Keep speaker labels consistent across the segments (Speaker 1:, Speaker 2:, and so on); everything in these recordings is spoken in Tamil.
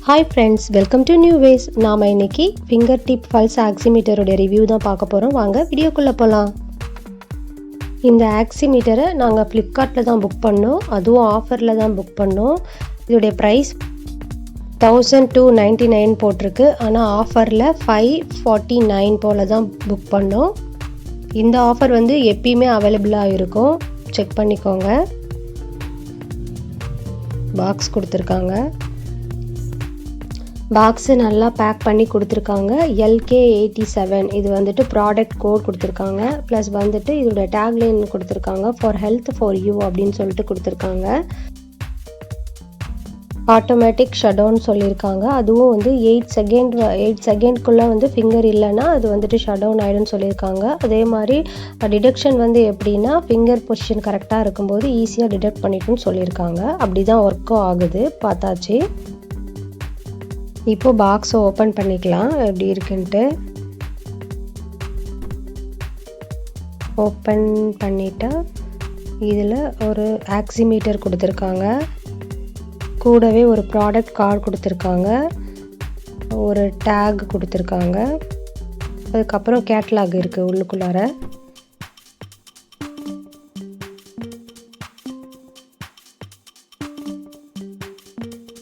Speaker 1: Hi friends, welcome to New Ways. நாம இன்னைக்கு ஃபிங்கர் டிப் பல்ஸ் ஆக்சிமீட்டரோட ரிவ்யூ தான் பார்க்க போறோம். வாங்க வீடியோக்குள்ள போலாம். இந்த ஆக்சிமீட்டரை நாங்கள் ஃப்ளிப்கார்ட்டில் தான் புக் பண்ணோம். அதுவும் ஆஃபரில் தான் புக் பண்ணோம். இதோடைய ப்ரைஸ் 1299 போட்டிருக்கு. ஆனால் ஆஃபரில் 549 போல தான் புக் பண்ணோம். இந்த ஆஃபர் வந்து எப்பயுமே அவைலபிளாக இருக்கும், செக் பண்ணிக்கோங்க. பாக்ஸ் கொடுத்துருக்காங்க. பாக்ஸு நல்லா பேக் பண்ணி கொடுத்துருக்காங்க. LK87 இது வந்துட்டு ப்ராடக்ட் கோட் கொடுத்துருக்காங்க. ப்ளஸ் வந்துட்டு இதோட டேக்லைன் கொடுத்துருக்காங்க, ஃபார் ஹெல்த் ஃபார் யூ அப்படின்னு சொல்லிட்டு கொடுத்துருக்காங்க. ஆட்டோமேட்டிக் ஷட்டவுன் சொல்லியிருக்காங்க. அதுவும் வந்து 8 செகண்ட்குள்ளே வந்து ஃபிங்கர் இல்லைன்னா அது வந்துட்டு ஷட்டவுன் ஆகிடும்னு சொல்லியிருக்காங்க. அதே மாதிரி டிடெக்ஷன் வந்து எப்படின்னா ஃபிங்கர் பொசிஷன் கரெக்டாக இருக்கும்போது ஈஸியாக டிடெக்ட் பண்ணிட்டுன்னு சொல்லியிருக்காங்க. அப்படி தான் ஒர்க்கும் ஆகுது, பார்த்தாச்சு. இப்போ பாக்ஸை ஓப்பன் பண்ணிக்கலாம் எப்படி இருக்குன்ட்டு. ஓப்பன் பண்ணிட்டா இதில் ஒரு ஆக்சிமீட்டர் கொடுத்துருக்காங்க, கூடவே ஒரு ப்ராடக்ட் கார்டு கொடுத்துருக்காங்க, ஒரு டேக் கொடுத்துருக்காங்க, அதுக்கப்புறம் கேட்லாக் இருக்குது உள்ளுக்குள்ளார.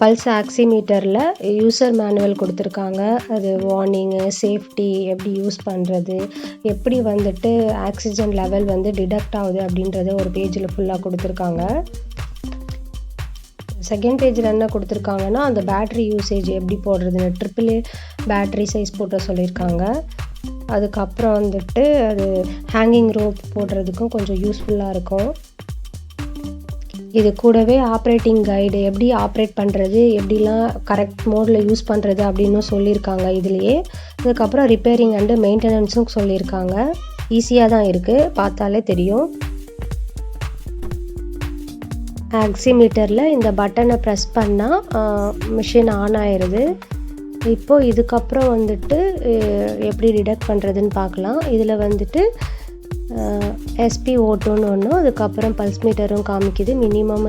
Speaker 1: பல்ஸ் ஆக்சிமீட்டரில் யூசர் மேனுவல் கொடுத்துருக்காங்க. அது வார்னிங்கு, சேஃப்டி, எப்படி யூஸ் பண்ணுறது, எப்படி வந்துட்டு ஆக்சிஜன் லெவல் வந்து டிடெக்ட் ஆகுது அப்படின்றத ஒரு பேஜில் ஃபுல்லாக கொடுத்துருக்காங்க. செகண்ட் பேஜில் என்ன கொடுத்துருக்காங்கன்னா அந்த பேட்ரி யூசேஜ் எப்படி போடுறதுன்னு AAA பேட்ரி சைஸ் போட்ட சொல்லியிருக்காங்க. அதுக்கப்புறம் வந்துட்டு அது ஹேங்கிங் ரோப் போடுறதுக்கும் கொஞ்சம் யூஸ்ஃபுல்லாக இருக்கும். இது கூடவே ஆப்ரேட்டிங் கைடு, எப்படி ஆப்ரேட் பண்ணுறது, எப்படிலாம் கரெக்ட் மோடில் யூஸ் பண்ணுறது அப்படின்னு சொல்லியிருக்காங்க இதுலேயே. அதுக்கப்புறம் ரிப்பேரிங் அண்டு மெயின்டெனன்ஸும் சொல்லியிருக்காங்க. ஈஸியாக தான் இருக்குது, பார்த்தாலே தெரியும். ஆக்சிமீட்டரில் இந்த பட்டனை ப்ரெஸ் பண்ணால் மிஷின் ஆன் ஆயிடுது. இப்போது இதுக்கப்புறம் வந்துட்டு எப்படி டிடெக்ட் பண்ணுறதுன்னு பார்க்கலாம். இதில் வந்துட்டு SpO2ன்னு ஒன்று, அதுக்கப்புறம் பல்ஸ் மீட்டரும் காமிக்குது, மினிமம்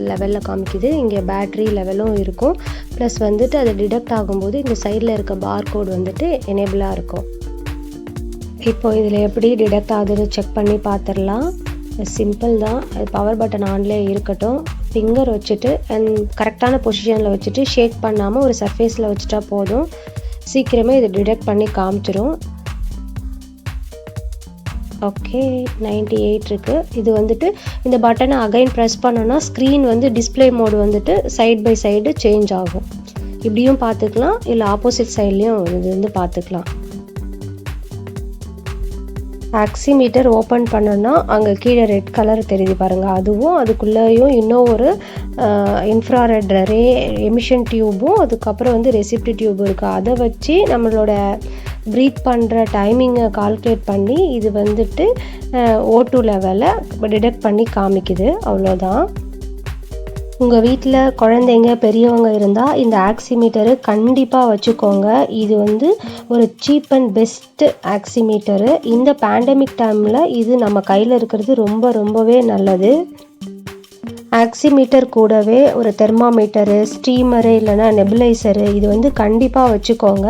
Speaker 1: லெவலில் காமிக்குது. இங்கே பேட்ரி லெவலும் இருக்கும். ப்ளஸ் வந்துட்டு அது டிடெக்ட் ஆகும்போது இந்த சைடில் இருக்க பார் கோட் வந்துட்டு எனேபிளாக இருக்கும். இப்போது இதில் எப்படி டிடெக்ட் ஆகுதுன்னு செக் பண்ணி பார்த்துடலாம். சிம்பிள் தான். பவர் பட்டன் ஆன்லேயே இருக்கட்டும். ஃபிங்கர் வச்சுட்டு கரெக்டான பொசிஷனில் வச்சுட்டு ஷேக் பண்ணாமல் ஒரு சர்ஃபேஸில் வச்சுட்டா போதும், சீக்கிரமே இது டிடெக்ட் பண்ணி காமிச்சிரும். ஓகே, 98 இருக்குது. இது வந்துட்டு இந்த பட்டனை அகைன் ப்ரெஸ் பண்ணோன்னா ஸ்க்ரீன் வந்து டிஸ்பிளே மோடு வந்துட்டு சைட் பை சைடு சேஞ்ச் ஆகும். இப்படியும் பார்த்துக்கலாம், இல்லை ஆப்போசிட் சைட்லேயும் இது வந்து பார்த்துக்கலாம். ஆக்சிமீட்டர் ஓப்பன் பண்ணோன்னா அங்கே கீழே ரெட் கலர் தெரியுது பாருங்கள், அதுவும் அதுக்குள்ளேயும் இன்னும் ஒரு இன்ஃப்ராரெட் ரே எமிஷன் டியூபும் அதுக்கப்புறம் வந்து ரெசிப்ட் டியூபும் இருக்குது. அதை வச்சு நம்மளோட ப்ரீத் பண்ணுற டைமிங்கை கால்குலேட் பண்ணி இது வந்துட்டு O2 லெவலை டிடெக்ட் பண்ணி காமிக்குது. அவ்வளோதான். உங்கள் வீட்டில் குழந்தைங்க பெரியவங்க இருந்தால் இந்த ஆக்சிமீட்டரு கண்டிப்பாக வச்சுக்கோங்க. இது வந்து ஒரு சீப் அண்ட் பெஸ்ட்டு ஆக்சிமீட்டரு. இந்த பேண்டமிக் டைமில் இது நம்ம கையில் இருக்கிறது ரொம்பவே நல்லது. ஆக்சிமீட்டர் கூடவே ஒரு தெர்மாமீட்டரு, ஸ்டீமரு, இல்லைனா நெபுலைசரு இது வந்து கண்டிப்பாக வச்சுக்கோங்க.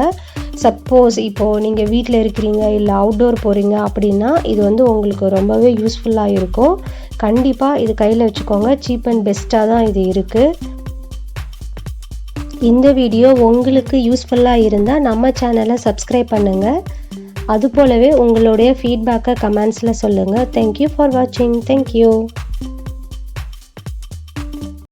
Speaker 1: சப்போஸ் இப்போது நீங்கள் வீட்டில் இருக்கிறீங்க இல்லை அவுட்டோர் போகிறீங்க அப்படின்னா இது வந்து உங்களுக்கு ரொம்பவே யூஸ்ஃபுல்லாக இருக்கும். கண்டிப்பாக இது கையில் வச்சுக்கோங்க. சீப் அண்ட் பெஸ்ட்டாக தான் இது இருக்குது. இந்த வீடியோ உங்களுக்கு யூஸ்ஃபுல்லாக இருந்தால் நம்ம சேனலை சப்ஸ்கிரைப் பண்ணுங்கள். அது போலவே உங்களுடைய ஃபீட்பேக்கை கமெண்ட்ஸில் சொல்லுங்கள். தேங்க்யூ ஃபார் வாட்சிங். தேங்க்யூ.